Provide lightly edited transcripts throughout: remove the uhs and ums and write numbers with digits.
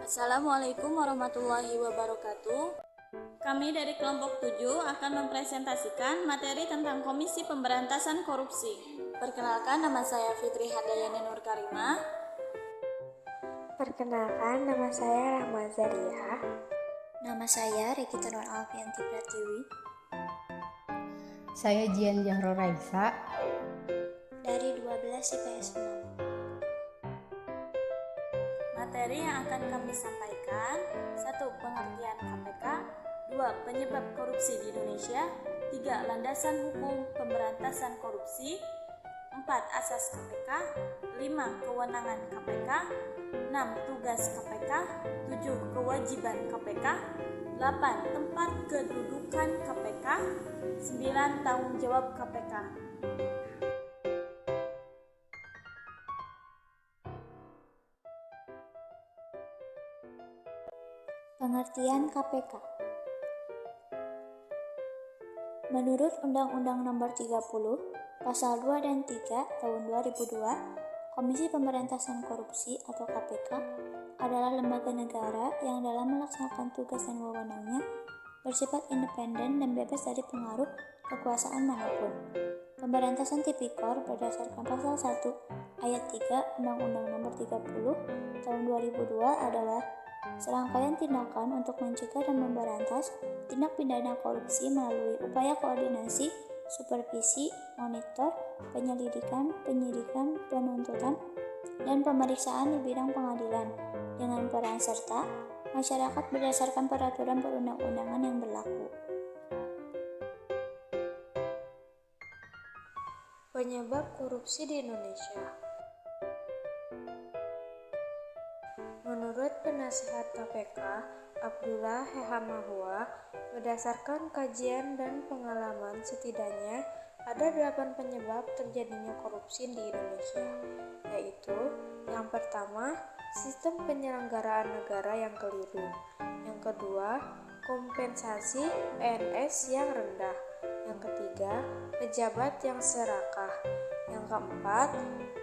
Assalamualaikum warahmatullahi wabarakatuh. Kami dari kelompok 7 akan mempresentasikan materi tentang Komisi Pemberantasan Korupsi. Perkenalkan, nama saya Fitri Handayani Nur Karimah. Perkenalkan, nama saya Rahma Zaria. Nama saya Regita Nur Alfianti Pratiwi. Saya Jian Jahro Raisa dari 12 IPS 6. Materi yang akan kami sampaikan: 1. Pengertian KPK, 2. Penyebab korupsi di Indonesia, 3. Landasan hukum pemberantasan korupsi, 4. Asas KPK, 5. Kewenangan KPK, 6. Tugas KPK, 7. Kewajiban KPK, 8. Tempat kedudukan KPK, 9. Tanggung jawab KPK. Pengertian KPK. Menurut Undang-Undang Nomor 30, Pasal 2 dan 3 Tahun 2002, Komisi Pemberantasan Korupsi atau KPK adalah lembaga negara yang dalam melaksanakan tugas dan wewenangnya bersifat independen dan bebas dari pengaruh kekuasaan manapun. Pemberantasan tipikor berdasarkan Pasal 1 Ayat 3 Undang-Undang Nomor 30 Tahun 2002 adalah serangkaian tindakan untuk mencegah dan memberantas tindak pidana korupsi melalui upaya koordinasi, supervisi, monitor, penyelidikan, penyidikan, penuntutan, dan pemeriksaan di bidang pengadilan dengan peran serta masyarakat berdasarkan peraturan perundang-undangan yang berlaku. Penyebab korupsi di Indonesia. Menurut penasihat KPK, Abdullah Hehamahua, berdasarkan kajian dan pengalaman setidaknya ada 8 penyebab terjadinya korupsi di Indonesia, yaitu yang pertama, sistem penyelenggaraan negara yang keliru. Yang kedua, kompensasi PNS yang rendah. Yang ketiga, pejabat yang serakah. Yang keempat,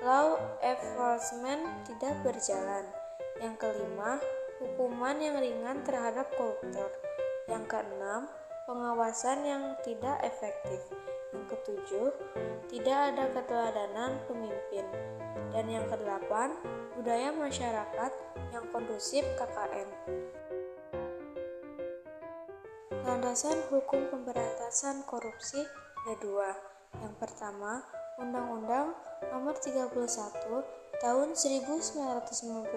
law enforcement tidak berjalan. Yang kelima, hukuman yang ringan terhadap koruptor. Yang keenam, pengawasan yang tidak efektif. Yang ketujuh, tidak ada keteladanan pemimpin. Dan yang kedelapan, budaya masyarakat yang kondusif KKN. Landasan hukum pemberantasan korupsi ada 2. Yang pertama, Undang-Undang Nomor 31 Tahun 1999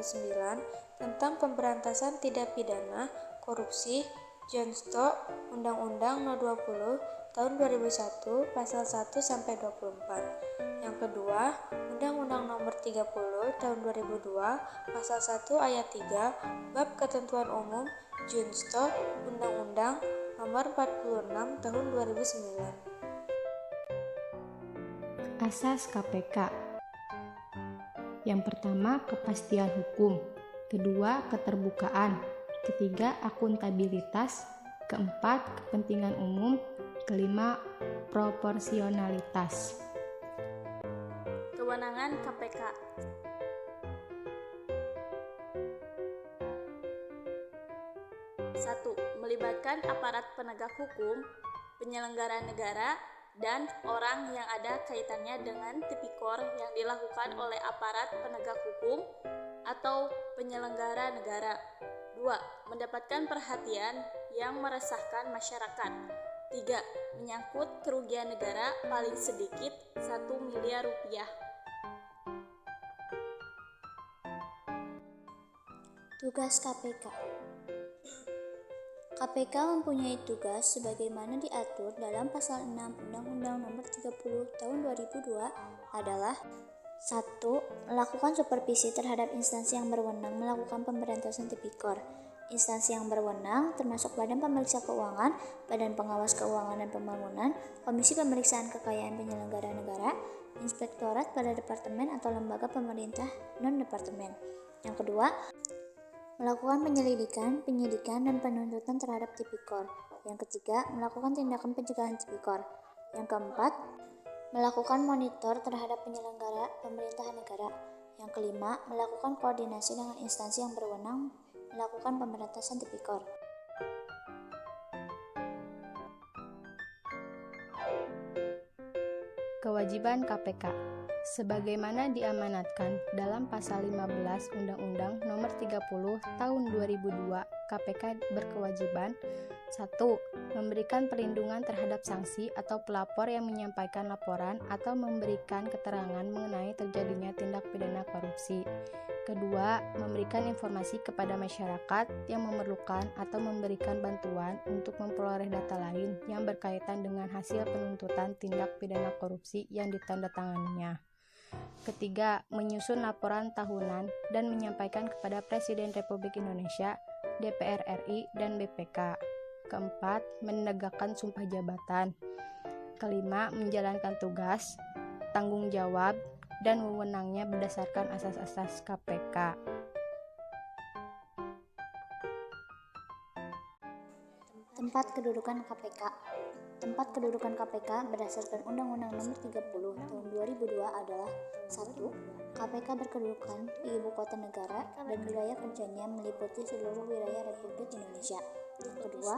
tentang Pemberantasan Tindak Pidana Korupsi, Johnstock, Undang-Undang No. 20 Tahun 2001 Pasal 1 sampai 24. Yang kedua, Undang-Undang Nomor 30 Tahun 2002 Pasal 1 Ayat 3 Bab Ketentuan Umum, Johnstock, Undang-Undang Nomor 46 Tahun 2009. Asas KPK. Yang pertama, kepastian hukum. Kedua, keterbukaan. Ketiga, akuntabilitas. Keempat, kepentingan umum. Kelima, proporsionalitas. Kewenangan KPK. Satu, melibatkan aparat penegak hukum, penyelenggara negara, dan orang yang ada kaitannya dengan tipikor yang dilakukan oleh aparat penegak hukum atau penyelenggara negara. 2. Mendapatkan perhatian yang meresahkan masyarakat. 3. Menyangkut kerugian negara paling sedikit 1 miliar rupiah. Tugas KPK. KPK mempunyai tugas sebagaimana diatur dalam Pasal 6 Undang-Undang Nomor 30 Tahun 2002 adalah 1. Melakukan supervisi terhadap instansi yang berwenang melakukan pemberantasan tipikor. Instansi yang berwenang termasuk Badan Pemeriksa Keuangan, Badan Pengawas Keuangan dan Pembangunan, Komisi Pemeriksaan Kekayaan Penyelenggara Negara, Inspektorat pada Departemen atau Lembaga Pemerintah Non-Departemen. Yang kedua, melakukan penyelidikan, penyidikan, dan penuntutan terhadap tipikor. Yang ketiga, melakukan tindakan pencegahan tipikor. Yang keempat, melakukan monitor terhadap penyelenggara pemerintahan negara. Yang kelima, melakukan koordinasi dengan instansi yang berwenang melakukan pemberantasan tipikor. Kewajiban KPK sebagaimana diamanatkan dalam pasal 15 Undang-Undang Nomor 30 Tahun 2002, KPK berkewajiban 1. Memberikan perlindungan terhadap saksi atau pelapor yang menyampaikan laporan atau memberikan keterangan mengenai terjadinya tindak pidana korupsi. Kedua, memberikan informasi kepada masyarakat yang memerlukan atau memberikan bantuan untuk memperoleh data lain yang berkaitan dengan hasil penuntutan tindak pidana korupsi yang ditandatanganinya. Ketiga, menyusun laporan tahunan dan menyampaikan kepada Presiden Republik Indonesia, DPR RI, dan BPK. Keempat, menegakkan sumpah jabatan. Kelima, menjalankan tugas, tanggung jawab, dan wewenangnya berdasarkan asas-asas KPK. Tempat kedudukan KPK. Tempat kedudukan KPK berdasarkan Undang-Undang Nomor 30 Tahun 2002 adalah 1. KPK berkedudukan di ibu kota negara dan wilayah kerjanya meliputi seluruh wilayah Republik Indonesia. Kedua,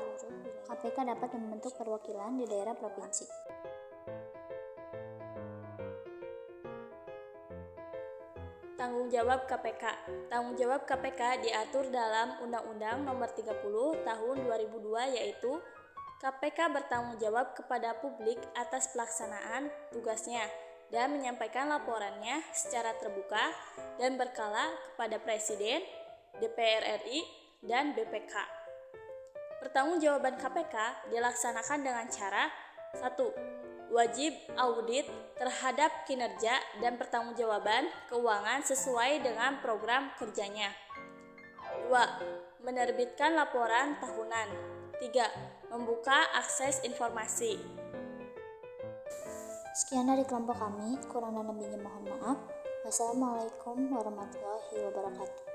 KPK dapat membentuk perwakilan di daerah provinsi. Tanggung jawab KPK. Tanggung jawab KPK diatur dalam Undang-Undang Nomor 30 Tahun 2002, yaitu KPK bertanggung jawab kepada publik atas pelaksanaan tugasnya dan menyampaikan laporannya secara terbuka dan berkala kepada Presiden, DPR RI, dan BPK. Pertanggungjawaban KPK dilaksanakan dengan cara 1. Wajib audit terhadap kinerja dan pertanggungjawaban keuangan sesuai dengan program kerjanya. 2. Menerbitkan laporan tahunan. 3. Membuka akses informasi. Sekian dari kelompok kami, kurang dan lebihnya mohon maaf. Wassalamualaikum warahmatullahi wabarakatuh.